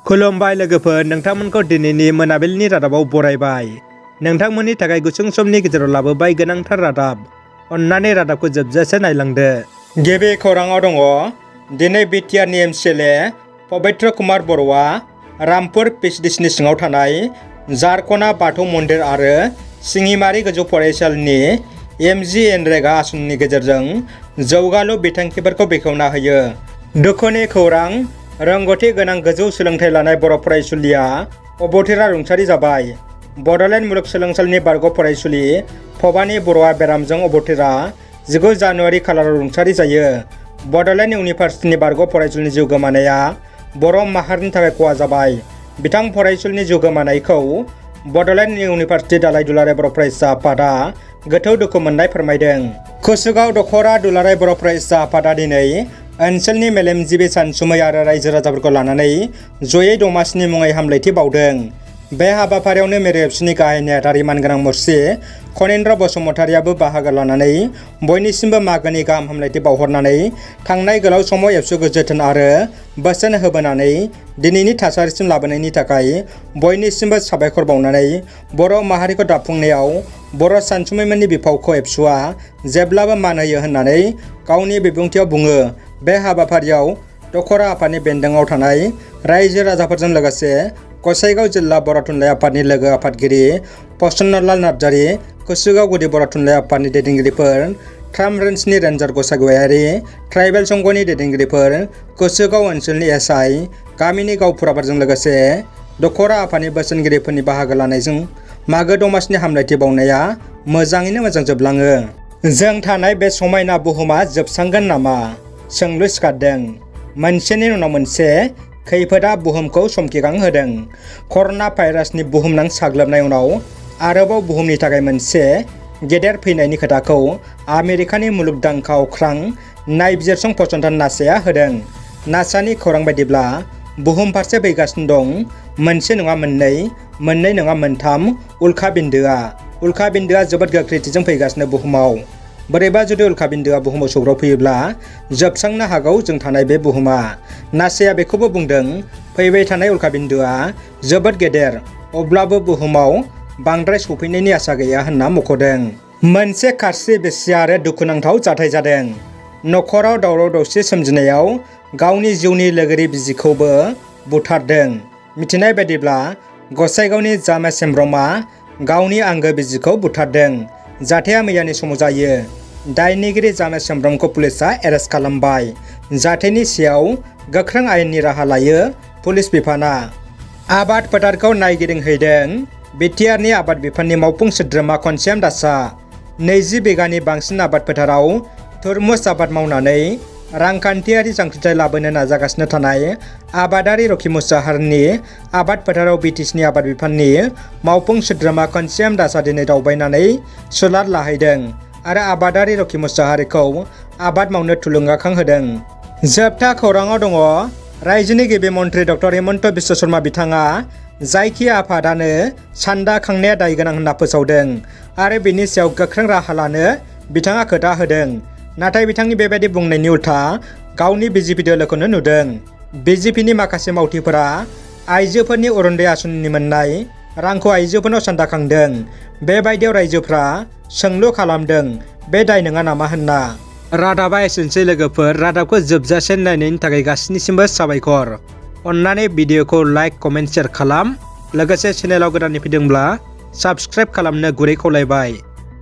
खुलुमबाय लोगोफोर, नोंथांमोनखौ दिनैनि मोनाबिलिनि रादाबाव बरायबाय। नोंथांमोननि थाखाय गुसुं समनि गेजेराव लाबोबाय गोनांथार रादाब। अन्नानै रादाबखौ जोबजासे नायलांदो। गिबि खौराङाव दङ, दिनै बिटिआरनि एमसिएलए पबित्र कुमार बर'आ रामपुर पिएचडिसिनि सिङाव थानाय झारखना बाथौ मन्दिर आरो सिङिमारि गोजौ फरायसालिनि एमजिएनरेगा आसनिनि गेजेरजों जौगालु बिथांखिफोरखौ बेखेवना होयो। दुखुनि खौरां, रोंगौथि गोनां गोजौ सोलोंथाइ लानाय बर' फरायसुलिया अबथिरा रुंसारि जाबाय। बड'लेण्ड मुलुगसोलोंसालिनि बारग' फरायसुलि भबानि बर'आ बेरामजों अबथिरा 19 जानुवारि खालाराव रुंसारि जायो। बड'लेण्ड इउनिभार्सिटिनि बारग' फरायसुलिनि जिउ गोमानाया बर' माहारिनि थाखाय खहा जाबाय। बिथां फरायसुलिनि जिउ गोमानायखौ बड'लेण्ड इउनिभार्सिटि दालाइ दुलाराय बर' फरायसा आफादा गोथौ दुखु मोननाय फोरमायदों। कुसुगाव दख'रा दुलाराय बर' फरायसा आफादा दिनै ओनसोलनि मेलेमजिबि सानसुमै आरो रायजो राजाफोरखौ लानानै जयै दमासिनि मुङै हामलायथि बावदों। बे हाबाफारियावनो मेरु एबसुनि गाहाय नेहाथारि मानगोनां मुरसि खनेन्द्र बसुमतारियाबो बाहागो लानानै बयनिसिमबो मागोनि गाहाम हामलायथि बावहरनानै थांनाय गोलाव समाव एबसुखौ जोथोन आरो बोसोन होबोनानै दिनैनि थासारिसिम लाबोनायनि थाखाय बयनिसिमबो साबायखर बावनानै बर' माहारिखौ दाफुंनायाव बर' सानसुमैमोननि बिफावखौ एबसुआ जेब्लाबो मान होयो होननानै गावनि बिबुंथियाव बुङो। बे हाबाफारियाव दख'रा आफादनि बेन्दोङाव थानाय रायजो राजाफोरजों लोगोसे गसाइगाव जिल्ला बर' थुनलाइ आफादनि लोगो आफादगिरि प्रसन्नलाल नार्जारि, कुसुगाव गुदि बर' थुनलाइ आफादनि दैदेनगिरिफोर, ट्राम रेन्जनि रेन्जार गसाइगावारि, ट्राइबेल संघनि दैदेनगिरिफोर, कुसुगाव ओनसोलनि एसआइ, गामिनि गावफुराफोरजों लोगोसे दख'रा आफादनि बोसोनगिरिफोरनि बाहागो लानायजों मागो दमासिनि हामलायथि बावनाया मोजाङैनो मोजां जोबलाङो। जों थानाय बे समायना बुहुमा जोबस्रांगोन नामा? सोंलु सिखारदों। मोनसेनि उनाव मोनसे खैफोदा बुहुमखौ समखिखांहोदों। कर'ना भाइरासनि बुहुमनां साग्लोबनाय उनाव आरोबाव बुहुमनि थाखाय मोनसे गेदेर फैनायनि खोथाखौ आमेरिकानि मुलुगदांखा अख्रां नायबिजिरसं फसंथान नासाया होदों। नासानि खौरां बायदिब्ला बुहुम फारसे फैगासिनो दं मोनसे नङा मोननै, मोननै नङा मोनथाम उल्काबिन्दोआ। उल्काबिन्दोआ जोबोद गोख्रैथिजों फैगासिनो बुहुमाव। बोरैबा जुदि उल्काबिन्दोआ बुहुमाव सौग्रावफैयोब्ला जोबस्रांनो हागौ जों थानाय बे बुहुमा। नासाया बेखौबो बुंदों, फैबाय थानाय उल्काबिन्दोआ जोबोद गेदेर, अब्लाबो बुहुमाव बांद्राय सौफैनायनि आसा गैया होनना मख'दों। मोनसे खास्रि बिस्रि आरो दुखुनांथाव जाथाय जादों। नखराव दावराव दावसि सोमजिनायाव गावनि जिउनि लोगोरि बिजिखौबो बुथारदों। मिथिनाय बायदिब्ला गसाइगावनि जामेस हेमब्रमआ गावनि आंगो बिजिखौ बुथारदों। जाथाया मैयानि समाव जायो। दायनिगिरि जामेस हेमब्रमखौ पुलिसआ एरेस्ट खालामबाय। जाथायनि सायाव गोख्रों आयेननि राहा लायो पुलिस बिफाना। आबाद फोथारखौ नायगिदिंहैदों बिटिआरनि आबाद बिफाननि मावफुं सोद्रोमा खनस्याम दासआ। 20 बिगानि बांसिन आबाद फोथाराव तुरमुस आबाद मावनानै रांखान्थियारि जांख्रिथाय लाबोनो नाजागासिनो थानाय आबादारि रकि मुसाहारिनि आबाद फोथाराव बिटिसिनि आबाद बिफाननि मावफुं सोद्रोमा खनस्याम दासआ दिनै दावबायनानै सुलाद लाहैदों आरो आबादारि रकि मुसाहारिखौ आबाद मावनो थुलुंगाखांहोदों। जोबथा खौराङाव दङ, रायजोनि गिबि मन्थ्रि डक्टर हिमन्त बिश्व शर्मा बिथाङा जायखि आफादानो सान्दा खांनाया दायगोनां होनना फोसावदों आरो बिनि सायाव गोख्रों राहा लानो बिथाङा खोथा होदों। नाथाय बिथांनि बेबायदि बुंनायनि उल्था गावनि बिजेपि दोलोखौनो नुदों। बिजेपिनि माखासे मावथिफोरा आइजोफोरनि अरुणोदय आसनिनि मोननाय रांखौ आइजोफोरनाव सान्दा खांदों। बेबायदियाव रायजोफ्रा सोंलु खालामदों, बे दाय नङा नामा होनना। रादाबा एसेनोसै लोगोफोर। रादाबखौ जोबजासे नायनायनि थाखाय गासिनिसिमबो साबायखर। अन्नानै भिडिअखौ लाइक, कमेन्ट, शेयार खालाम। लोगोसे चेनेलाव गोदानै फैदोंब्ला साबस्क्राइब खालामनो गुरै खावलायबाय।